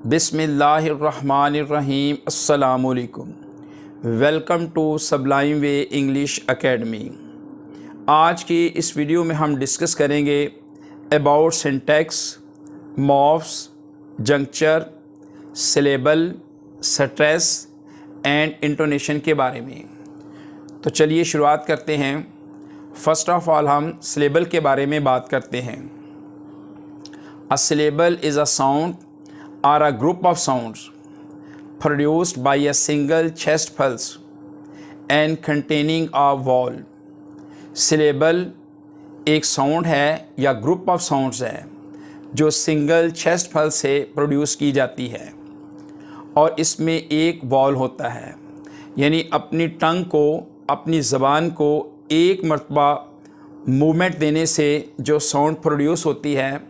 बिस्मिल्लाहिर्रहमानिर्रहीम अस्सलामुअलैकुम। Welcome to sublime way English academy. आज की इस वीडियो में हम डिस्कस करेंगे about syntax, morphs, juncture, syllable, stress and intonation के बारे में। तो चलिए शुरुआत करते हैं। फर्स्ट ऑफ ऑल हम सिलेबल के बारे में बात करते हैं। A syllable is a sound or a group of sounds produced by a single chest pulse and containing a vowel। Syllable एक साउंड है या ग्रुप ऑफ साउंड्स है जो सिंगल चेस्ट पल्स से प्रोड्यूस की जाती है और इसमें एक वॉल होता है, यानी अपनी टंग को, अपनी ज़बान को एक मरतबा मूवमेंट देने से जो साउंड प्रोड्यूस होती है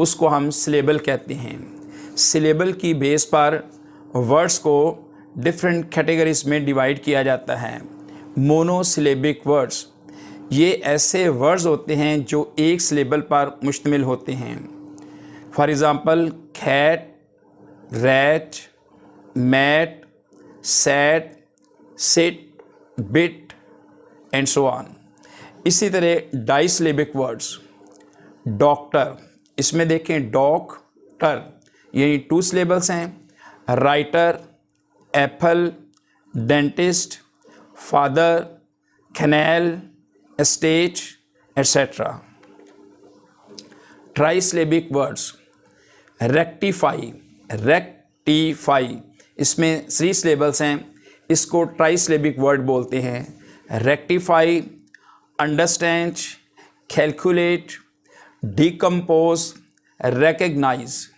उसको हम सिलेबल कहते हैं। सिलेबल की बेस पर वर्ड्स को डिफरेंट कैटेगरीज में डिवाइड किया जाता है। मोनोसिलेबिक वर्ड्स, ये ऐसे वर्ड्स होते हैं जो एक सिलेबल पर मुश्तमिल होते हैं। For example cat, rat, mat, sat, sit, bit and so on. इसी तरह डाइसिलेबिक वर्ड्स, डॉक्टर, इसमें देखें डॉक्टर यानी 2 सिलेबल्स हैं। Writer, apple, dentist, father, canal, estate etcetera. Trisyllabic words, rectify, इसमें 3 सिलेबल्स हैं, इसको ट्राइसिलेबिक वर्ड बोलते हैं। Rectify, understand, calculate, decompose, recognize,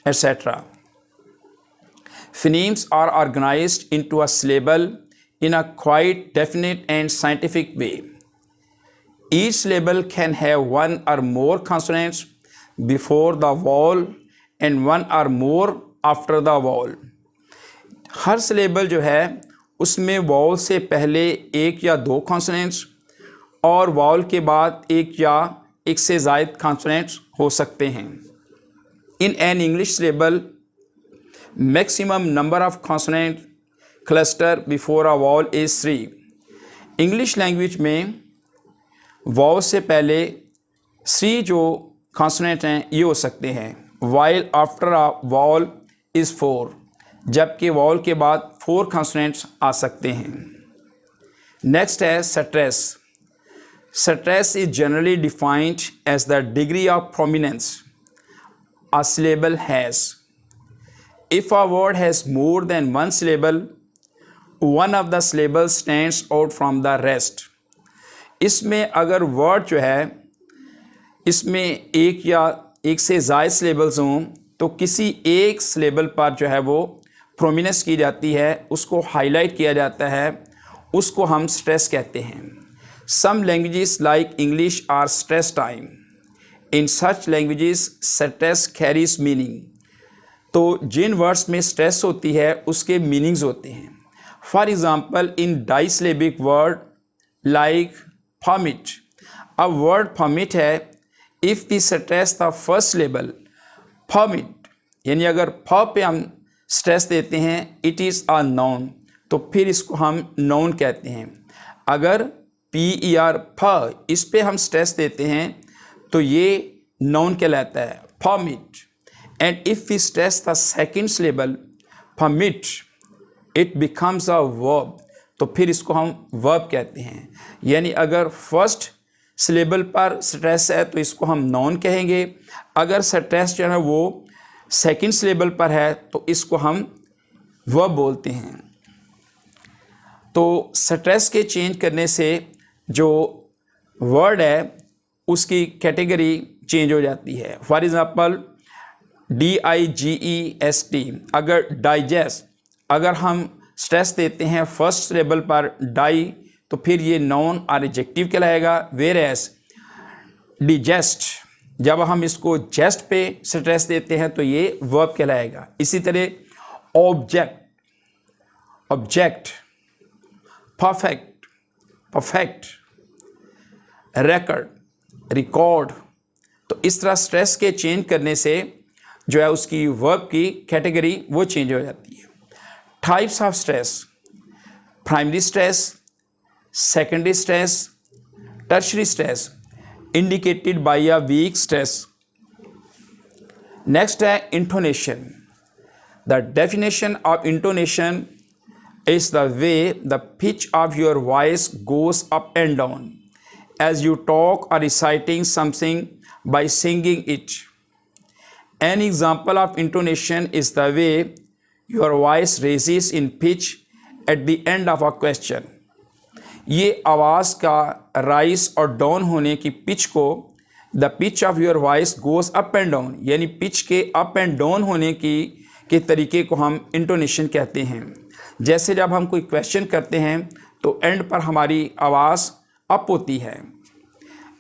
etc. Phonemes are organized into a syllable in a quite definite and scientific way. Each syllable can have one or more consonants before the vowel and one or more after the vowel. Her syllable जो है उसमें vowel से पहले एक या 2 consonants और vowel के बाद एक या एक से ज़ायद consonants हो सकते हैं। In an English syllable, maximum number of consonant cluster before a vowel is 3. English language में vowel से पहले 3 जो consonant हैं ये हो सकते हैं, while after a vowel is 4, जबकि vowel के बाद 4 consonants आ सकते हैं। Next है stress. Stress is generally defined as the degree of prominence a syllable has. If a word has more than one syllable, one of the syllables stands out from the rest. इसमें अगर word जो है इसमें एक या एक से ज़्यादा syllables हों तो किसी एक syllable पर जो है वो prominence की जाती है, उसको highlight किया जाता है, उसको हम stress कहते हैं। Some languages like English are stress time. In such languages stress carries meaning. तो जिन वर्ड्स में स्ट्रेस होती है उसके मीनिंग्स होते हैं। For example in disyllabic word like permit, अब वर्ड फॉमिट है, if the stress the first syllable permit, यानी अगर फ पे हम स्ट्रेस देते हैं इट इज़ अ नाउन, तो फिर इसको हम नाउन कहते हैं। अगर PER फ इस पे हम स्ट्रेस देते हैं तो ये नाउन कहलाता है, permit. And if we stress the second syllable permit it becomes a verb, तो फिर इसको हम वर्ब कहते हैं। यानी अगर फर्स्ट सिलेबल पर स्ट्रेस है तो इसको हम नाउन कहेंगे, अगर स्ट्रेस जो है वो सेकंड सिलेबल पर है तो इसको हम वर्ब बोलते हैं। तो स्ट्रेस के चेंज करने से जो वर्ड है उसकी कैटेगरी चेंज हो जाती है। फॉर एग्ज़ाम्पल DIGEST, अगर डाइजेस्ट, अगर हम स्ट्रेस देते हैं फर्स्ट सिलेबल पर डाई तो फिर ये नाउन और एडजेक्टिव कहलाएगा, वेयर एज डिजेस्ट जब हम इसको जेस्ट पे स्ट्रेस देते हैं तो ये वर्ब कहलाएगा। इसी तरह ऑब्जेक्ट, परफेक्ट, रिकॉर्ड। तो इस तरह स्ट्रेस के चेंज करने से जो है उसकी वर्ब की कैटेगरी वो चेंज हो जाती है। Types of stress: primary stress, secondary stress, tertiary stress, indicated by a weak stress. Next है intonation. The definition of intonation is the way the pitch of your voice goes up and down as you talk or reciting something by singing it. An example of intonation is the way your voice raises in pitch at the end of a question. ये आवाज़ का rise और down होने की pitch को the pitch of your voice goes up and down, यानी pitch के up and down होने के तरीके को हम इंटोनेशन कहते हैं। जैसे जब हम कोई क्वेश्चन करते हैं तो एंड पर हमारी आवाज़ अप होती है।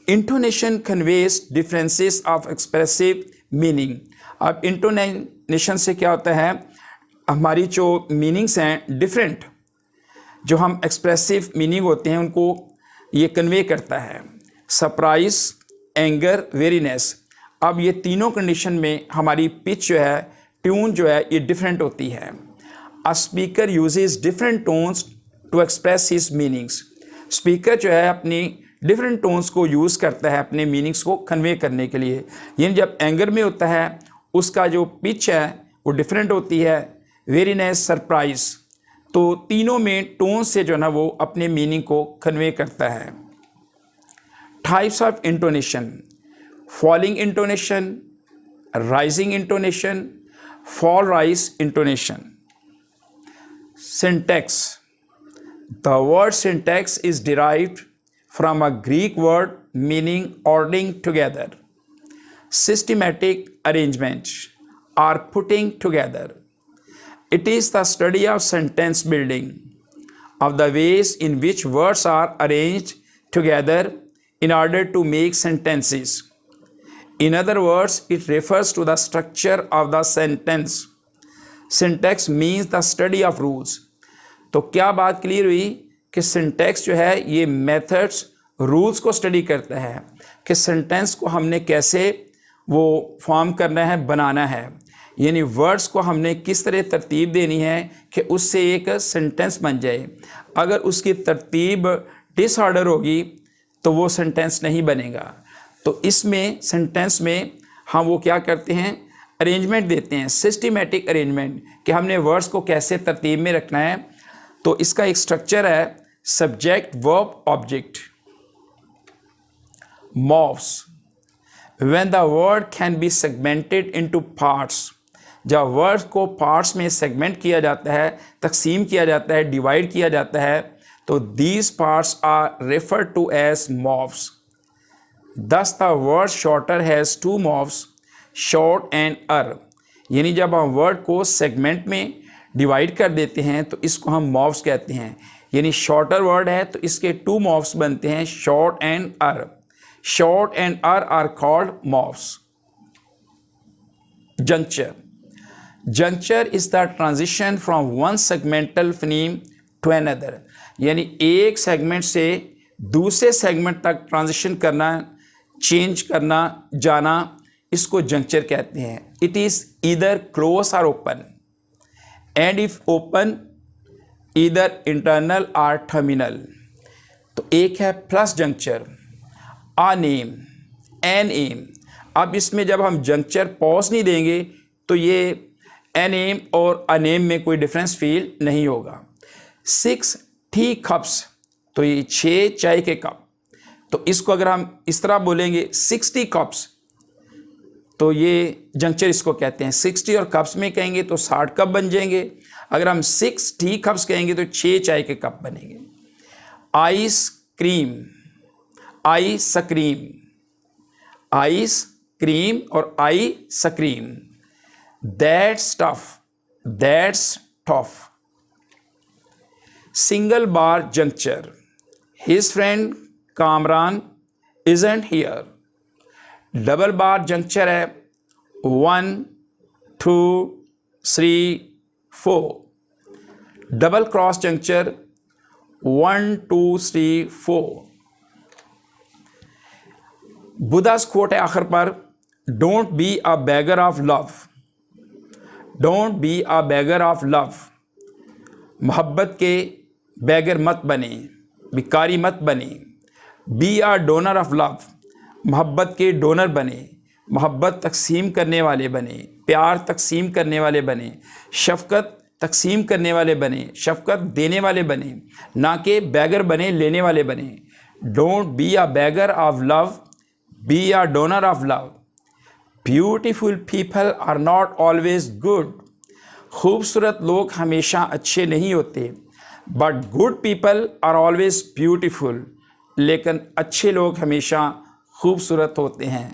Intonation conveys differences of expressive meaning. अब इंटोनेशन से क्या होता है, हमारी जो मीनिंग्स हैं डिफरेंट, जो हम एक्सप्रेसिव मीनिंग होते हैं उनको ये कन्वे करता है। Surprise, anger, weariness. अब ये तीनों कंडीशन में हमारी पिच जो है, ट्यून जो है, ये डिफरेंट होती है। A speaker uses different tones to express his meanings. Speaker जो है अपनी डिफरेंट टोन्स को यूज़ करता है अपने मीनिंग्स को कन्वे करने के लिए। यानी जब एंगर में होता है उसका जो पिच है वो डिफरेंट होती है। वेरीनेस, सरप्राइज, तो तीनों में टोन से जो है ना वो अपने मीनिंग को कन्वे करता है। Types of intonation: falling intonation, rising intonation, fall rise intonation. Syntax. The word syntax is derived from a Greek word meaning ordering together, systematic arrangement, or putting together. It is the study of sentence building, of the ways in which words are arranged together in order to make sentences. In other words, it refers to the structure of the sentence. Syntax means the study of rules. तो क्या बात clear हुई कि syntax जो है ये methods, rules को study करता है कि सेंटेंस को हमने कैसे वो फॉर्म करना है, बनाना है, यानी वर्ड्स को हमने किस तरह तरतीब देनी है कि उससे एक सेंटेंस बन जाए। अगर उसकी तरतीब डिसऑर्डर होगी तो वो सेंटेंस नहीं बनेगा। तो इसमें सेंटेंस में हम वो क्या करते हैं, अरेंजमेंट देते हैं, सिस्टमेटिक अरेंजमेंट, कि हमने वर्ड्स को कैसे तरतीब में रखना है। तो इसका एक स्ट्रक्चर है subject, verb, object. Morphs: when the word can be segmented into parts. जब वर्ड को पार्ट्स में सेगमेंट किया जाता है, तकसीम किया जाता है, डिवाइड किया जाता है, तो these parts are referred to as morphs. Thus the word shorter has two morphs, short and er. यानी जब हम वर्ड को सेगमेंट में डिवाइड कर देते हैं तो इसको हम मॉर्फ्स कहते हैं। यानी शॉर्टर वर्ड है तो इसके टू मॉर्फ्स बनते हैं, short and er. Short and er are called morphs. Juncture: juncture is the transition from one segmental phoneme to another. यानी एक सेगमेंट से दूसरे सेगमेंट तक ट्रांजिशन करना, चेंज करना, जाना, इसको जंक्चर कहते हैं। इट इज़ ईदर क्लोज और open, and if open either internal और टर्मिनल। तो एक है प्लस जंक्चर, आ नेम, एन एम। अब इसमें जब हम जंक्चर पॉज नहीं देंगे तो ये एन एम और अ नेम में कोई डिफरेंस फील नहीं होगा। 6 टी कप्स, तो ये 6 चाय के कप। तो इसको अगर हम इस तरह बोलेंगे 60 कप्स, तो ये जंक्चर इसको कहते हैं। 60 और कप्स में कहेंगे तो 60 कप बन जाएंगे। अगर हम 6 टी कप्स कहेंगे तो 6 चाय के कप बनेंगे। Ice cream, I scream, ice cream और I scream. That's tough, that's tough. Single bar juncture: his friend Kamran isn't here. Double bar juncture है 1 2 3 4। Double cross juncture 1 2 3 4। Buddha's quote है आखिर पर, don't be a beggar of love, don't be a beggar of love, मोहब्बत के beggar मत बने, भिखारी मत बने। Be a donor of love, मोहब्बत के डोनर बने, मोहब्बत तकसीम करने वाले बने, प्यार तकसीम करने वाले बने, शफ़क़त तकसीम करने वाले बने, शफ़क़त देने वाले बने, ना कि बैगर बने, लेने वाले बने। Don't be a beggar of love, be a donor of love. Beautiful people are not always good, खूबसूरत लोग हमेशा अच्छे नहीं होते। But good people are always beautiful, लेकिन अच्छे लोग हमेशा खूबसूरत होते हैं।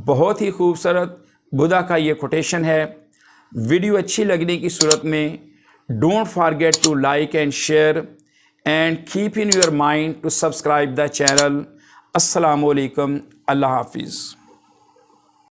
बहुत ही खूबसूरत बुद्धा का ये कोटेशन है। वीडियो अच्छी लगने की सूरत में don't forget to like and share and keep in your mind to subscribe the channel. अस्सलामु अलैकुम, अल्लाह हाफिज़।